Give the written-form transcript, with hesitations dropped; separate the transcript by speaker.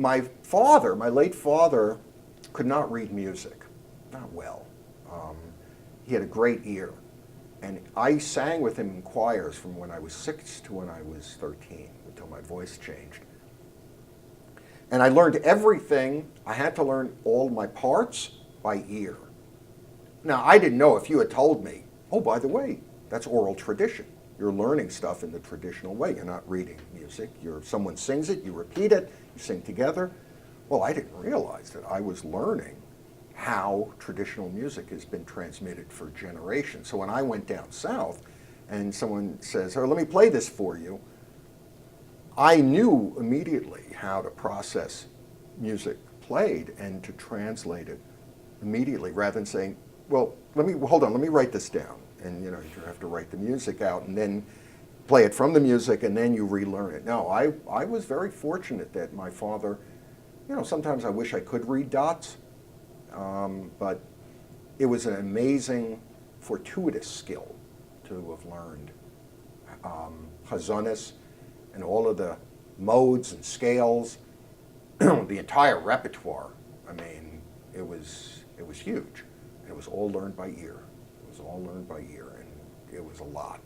Speaker 1: my late father, could not read music, not well. He had a great ear. And I sang with him in choirs from when I was 6 to when I was 13, until my voice changed. And I learned everything. I had to learn all my parts by ear. Now, I didn't know if you had told me, oh, by the way, that's oral tradition. You're learning stuff in the traditional way. You're not reading music. Someone sings it, you repeat it, you sing together. Well, I didn't realize that I was learning how traditional music has been transmitted for generations. So when I went down south and someone says, oh, let me play this for you, I knew immediately how to process music played and to translate it immediately, rather than saying, well, hold on, let me write this down. And you have to write the music out and then play it from the music and then you relearn it. No, I was very fortunate that my father, sometimes I wish I could read dots, but it was an amazing, fortuitous skill to have learned chazonis and all of the modes and scales, the entire repertoire. I mean, it was huge. It was all learned by ear. It was all learned by ear, and it was a lot.